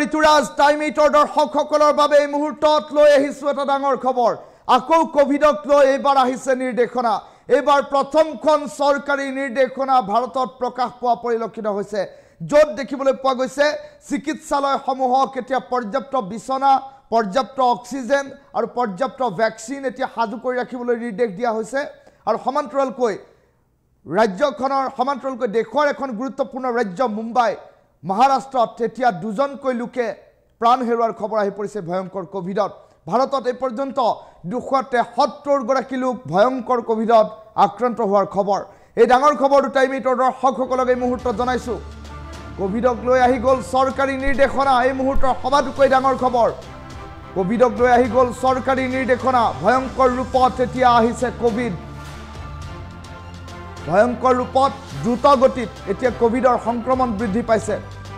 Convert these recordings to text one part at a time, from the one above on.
Rituraj time 8 দৰ্শকসকলৰ বাবে এই মুহূৰ্তত লৈ আহিছো এটা ডাঙৰ খবৰ আকৌ কোভিডক লৈ এইবাৰ আহিছে নিৰ্দেশনা এইবাৰ প্ৰথমখন চৰকাৰী নিৰ্দেশনা ভাৰতত প্ৰকাশ পোৱা পৰিলক্ষিত হৈছে য'ত দেখিবলৈ পোৱা গৈছে চিকিৎসালয়সমূহক এতিয়া পৰ্যাপ্ত বিছনা পৰ্যাপ্ত অক্সিজেন আৰু পৰ্যাপ্ত ভ্যাকচিন এতিয়া সাজু কৰি ৰাখিবলৈ নিৰ্দেশ দিয়া হৈছে আৰু সমান্তৰালকৈ ৰাজ্যখনৰ সমান্তৰালকৈ দেশৰ এখন গুৰুত্বপূৰ্ণ ৰাজ্য মুম্বাই মহাৰাষ্ট্ৰত তেতিয়া দুজনকৈ লোকে প্ৰাণ হেৰুৱাৰ খবৰ আহি পৰিছে ভয়ংকৰ কোভিডত ভাৰতত এই পৰ্যন্ত 273 গৰাকী লোক ভয়ংকৰ কোভিডত আক্ৰান্ত হোৱাৰ খবৰ এই ডাঙৰ খবৰটো টাইম 8 দৰ্শকসকলক এই মুহূৰ্তত জনাইছো কোভিডক লৈ আহি গ'ল চৰকাৰী নিৰ্দেশনা এই মুহূৰ্তৰ সবাতোকৈ ডাঙৰ খবৰ কোভিডক লৈ আহি গ'ল চৰকাৰী নিৰ্দেশনা ভয়ংকৰ ৰূপত এতিয়া আহিছে কোভিড ভয়ংকৰ ৰূপত দ্ৰুত গতিত এতিয়া কোভিডৰ সংক্ৰমণ বৃদ্ধি পাইছে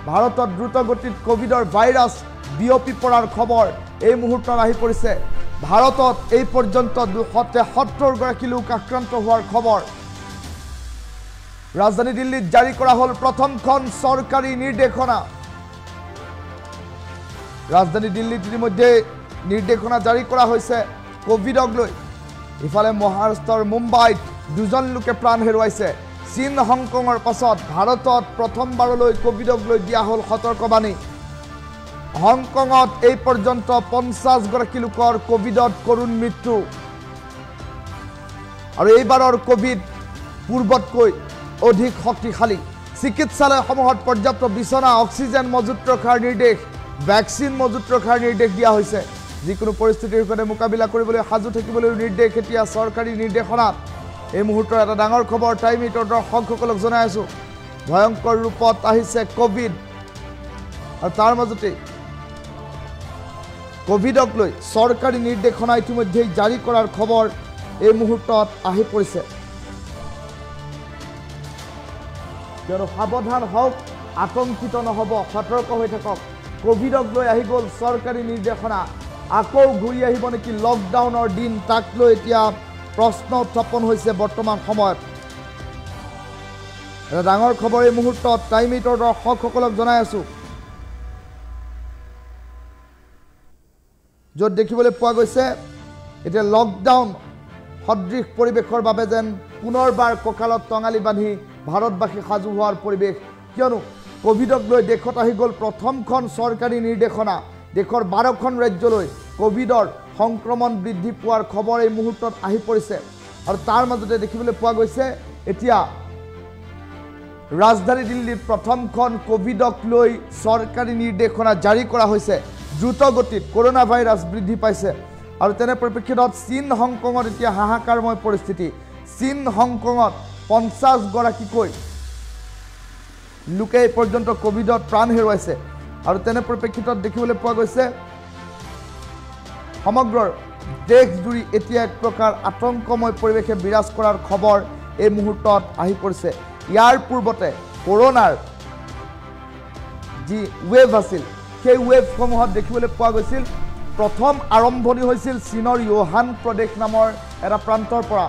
ভাৰতত দ্ৰুত গতিত কোভিডৰ ভাইৰাছ বিয়পি পৰাৰ খবৰ এই মুহূৰ্তত আহি পৰিছে ভাৰতত এই পৰ্যন্ত 273 গৰাকী লোক আক্ৰান্ত হোৱাৰ খবৰ ৰাজধানী দিল্লীত জাৰি কৰা হ'ল প্ৰথমখন চৰকাৰী নিৰ্দেশনা ৰাজধানী দিল্লীত ইতিমধ্যে নিৰ্দেশনা জাৰি কৰা হৈছে কোভিডক লৈ ইফালে মহাৰাষ্ট্ৰৰ মুম্বাইত দুজন লোকে প্ৰাণ হেৰুৱাইছে চীন হংকঙৰ পাছত ভাৰতত প্ৰথমবাৰলৈ কোভিডক লৈ দিয়া হ'ল সতৰ্কবাণী হংকঙত এই পৰ্যন্ত 50 গৰাকী লোকৰ কোভিডত কৰুণ মৃত্যু আৰু এইবাৰৰ কোভিড পূৰ্বতকৈ অধিক শক্তিশালী চিকিৎসালয়সমূহত পৰ্যাপ্ত বিছনা অক্সিজেন মজুত ৰখাৰ নিৰ্দেশ ভ্যাকচিন মজুত ৰখাৰ নিৰ্দেশ দিয়া হৈছে যিকোনো পৰিস্থিতিৰ সৈতে মোকাবিলা কৰিবলৈ সাজু থাকিবলৈ নিৰ্দেশ এতিয়া চৰকাৰী নিৰ্দেশনাত এই মুহূৰ্তৰ এটা ডাঙৰ খবৰ টাইম 8 দৰ্শকসকলক জনাই আছো ভয়ংকৰ ৰূপত আহিছে কোভিড আৰু তাৰ মাজতে কোভিডক লৈ চৰকাৰী নিৰ্দেশনা ইতিমধ্যে জাৰি কৰাৰ খবৰ এই মুহূৰ্তত আহি পৰিছে কিয়নো সাৱধান হওক আতংকিত নহব সতৰ্ক হৈ থাকক কোভিডক লৈ আহি গ'ল চৰকাৰী নিৰ্দেশনা আকৌ ঘূৰি আহিব নেকি লকডাউনৰ দিন তাক লৈ এতিয়া প্ৰশ্ন উত্থাপন হৈছে বৰ্তমান সময়ত এটা ডাঙৰ খবৰ এই মুহূৰ্তত টাইম 8 দৰ্শকসকলক জনাই আছো য'ত দেখিবলৈ পোৱা গৈছে এতিয়া লকডাউন সদৃশ পৰিৱেশৰ বাবে যেন পুনৰবাৰ কঁকালত টঙালি বান্ধি ভাৰতবাসী সাজু হোৱাৰ পৰিৱেশ কিয়নো কোভিডক লৈ দেশত আহি গ'ল প্ৰথমখন চৰকাৰী নিৰ্দেশনা দেশৰ 12খন ৰাজ্যলৈ কোভিডৰ সংক্ৰমণ বৃদ্ধি পোৱাৰ খবৰ এই মুহূৰ্তত আহি পৰিছে আৰু তাৰ মাজতে দেখিবলৈ পোৱা গৈছে এতিয়া ৰাজধানী দিল্লীত প্ৰথমখন কোভিডক লৈ চৰকাৰী নিৰ্দেশনা জাৰি কৰা হৈছে দ্ৰুত গতিত কৰোনা ভাইৰাছ বৃদ্ধি পাইছে আৰু তেনে পৰিপ্ৰেক্ষিতত চীন হংকঙত এতিয়া হাহাকাৰময় পৰিস্থিতি চীন হংকঙত 50 গৰাকীকৈ লোকে পৰ্যন্ত কোভিডত প্ৰাণ হেৰুৱাইছে আৰু তেনে পৰিপ্ৰেক্ষিতত দেখিবলৈ পোৱা গৈছে সমগ্ৰ দেশ জুৰি এতিয়া এক প্ৰকাৰ আতংকময় পৰিৱেশে বিৰাজ কৰাৰ খবৰ এই মুহূৰ্তত আহি পৰিছে ইয়াৰ পূৰ্বতে কৰোনাৰ যি ৱেভ আছিল সেই ৱেভসমূহত দেখিবলৈ পোৱা গৈছিল প্ৰথম আৰম্ভণি হৈছিল চীনৰ ইউহান প্ৰদেশ নামৰ এটা প্ৰান্তৰ পৰা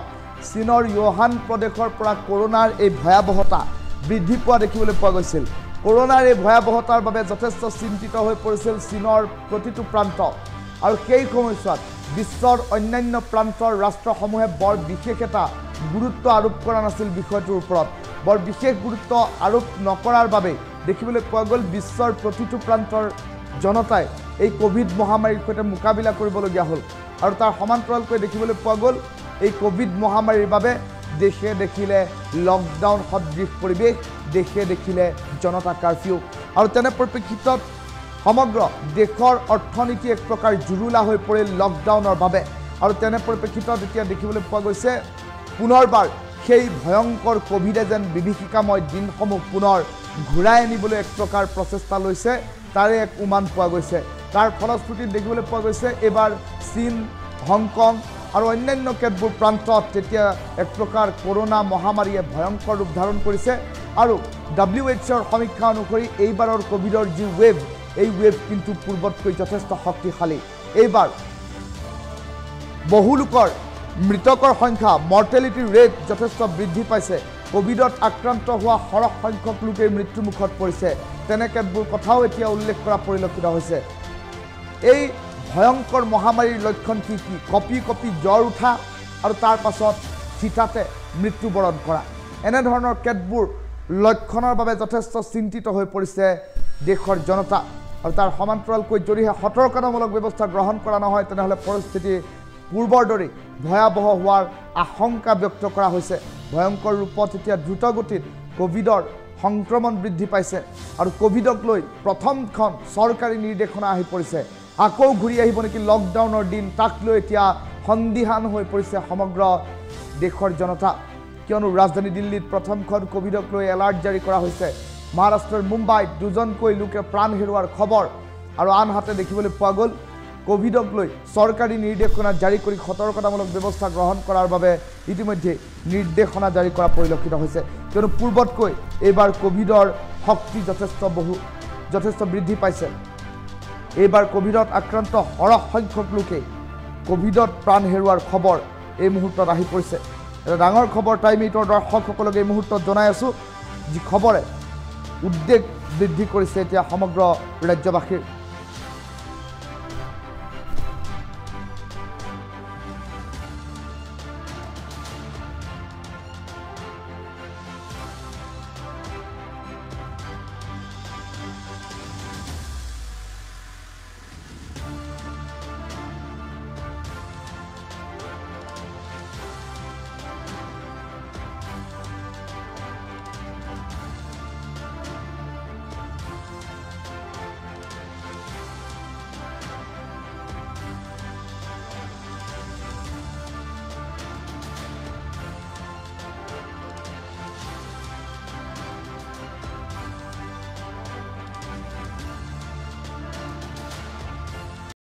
চীনৰ ইউহান প্ৰদেশৰ পৰা কৰোনাৰ এই ভয়াৱহতা বৃদ্ধি পোৱা দেখিবলৈ পোৱা গৈছিল কৰোনাৰ এই ভয়াৱহতাৰ বাবে যথেষ্ট চিন্তিত হৈ পৰিছিল চীনৰ প্ৰতিটো প্ৰান্ত আৰু সেই সময়ছোৱাত বিশ্বৰ অন্যান্য প্ৰান্তৰ ৰাষ্ট্ৰসমূহে বৰ বিশেষ এটা গুৰুত্ব আৰোপ কৰা নাছিল বিষয়টোৰ ওপৰত বৰ বিশেষ গুৰুত্ব আৰোপ নকৰাৰ বাবে দেখিবলৈ পোৱা গ'ল বিশ্বৰ প্ৰতিটো প্ৰান্তৰ জনতাই এই কোভিড মহামাৰীৰ সৈতে মোকাবিলা কৰিবলগীয়া হ'ল আৰু তাৰ সমান্তৰালকৈ দেখিবলৈ পোৱা গ'ল এই কোভিড মহামাৰীৰ বাবে দেশে দেখিলে লকডাউন সদৃশ পৰিৱেশ দেশে দেখিলে জনতা কাৰফিউ আৰু তেনে পৰিপ্ৰেক্ষিতত সমগ্ৰ দেশৰ অৰ্থনীতি এক প্ৰকাৰ জুৰুলা হৈ পৰিল লকডাউনৰ বাবে আৰু তেনে পৰিপ্ৰেক্ষিতত এতিয়া দেখিবলৈ পোৱা গৈছে পুনৰবাৰ সেই ভয়ংকৰ কোভিডে যেন বিভীষিকাময় দিনসমূহ পুনৰ ঘূৰাই আনিবলৈ এক প্ৰকাৰ প্ৰচেষ্টা লৈছে তাৰে এক উমান পোৱা গৈছে তাৰ ফলশ্ৰুতিত দেখিবলৈ পোৱা গৈছে এইবাৰ চীন হংকং আৰু অন্যান্য কেতবোৰ প্ৰান্তত তেতিয়া এক প্ৰকাৰ কৰোনা মহামাৰীয়ে ভয়ংকৰ ৰূপ ধাৰণ কৰিছে আৰু WHO সমীক্ষা অনুসৰি এইবাৰৰ কোভিডৰ যি ৱেভ এই ৱেভ কিন্তু পূৰ্বতকৈ যথেষ্ট শক্তিশালী এইবাৰ বহু লোকৰ মৃতকৰ সংখ্যা মৰ্টেলিটি ৰেট যথেষ্ট বৃদ্ধি পাইছে কোভিডত আক্ৰান্ত হোৱা সৰহ সংখ্যক লোকে মৃত্যুমুখত পৰিছে তেনে কেতবোৰ কথাও এতিয়া উল্লেখ কৰা পৰিলক্ষিত হৈছে এই ভয়ংকৰ মহামাৰীৰ লক্ষণ কি কি কপি কপি জ্বৰ উঠা আৰু তাৰ পাছত চিতাতে মৃত্যুবৰণ কৰা এনে ধৰণৰ কেতবোৰ লক্ষণৰ বাবে যথেষ্ট চিন্তিত হৈ পৰিছে দেশৰ জনতা আৰু তাৰ সমান্তৰালকৈ যদিহে সতৰ্কতামূলক ব্যৱস্থা গ্ৰহণ কৰা নহয় তেনেহ'লে পৰিস্থিতি পূৰ্বৰ দৰেই ভয়াৱহ হোৱাৰ আশংকা ব্যক্ত কৰা হৈছে ভয়ংকৰ ৰূপত এতিয়া দ্ৰুতগতিত কোভিডৰ সংক্ৰমণ বৃদ্ধি পাইছে আৰু কোভিডক লৈ প্ৰথমখন চৰকাৰী নিৰ্দেশনা আহি পৰিছে আকৌ ঘূৰি আহিব নেকি লকডাউনৰ দিন তাক লৈ এতিয়া সন্দিহান হৈ পৰিছে সমগ্ৰ দেশৰ জনতা কিয়নো ৰাজধানী দিল্লীত প্ৰথমখন কোভিডক লৈ এলাৰ্ট জাৰি কৰা হৈছে মহাৰাষ্ট্ৰৰ মুম্বাইত দুজনকৈ লোকে প্ৰাণ হেৰুৱাৰ খবৰ আৰু আনহাতে দেখিবলৈ পোৱা গ'ল কোভিডক লৈ চৰকাৰী নিৰ্দেশনা জাৰি কৰি সতৰ্কতামূলক ব্যৱস্থা গ্ৰহণ কৰাৰ বাবে ইতিমধ্যে নিৰ্দেশনা জাৰি কৰা পৰিলক্ষিত হৈছে কিয়নো পূৰ্বতকৈ এইবাৰ কোভিডৰ শক্তি যথেষ্ট বৃদ্ধি পাইছে এইবাৰ কোভিডত আক্ৰান্ত সৰহ সংখ্যক লোকে কোভিডত প্ৰাণ হেৰুৱাৰ খবৰ এই মুহূৰ্তত আহি পৰিছে এটা ডাঙৰ খবৰ টাইম এইটৰ দৰ্শকসকলক এই মুহূৰ্তত জনাই আছোঁ যি খবৰে উদ্বেগ বৃদ্ধি কৰিছে এতিয়া সমগ্ৰ ৰাজ্যবাসীৰ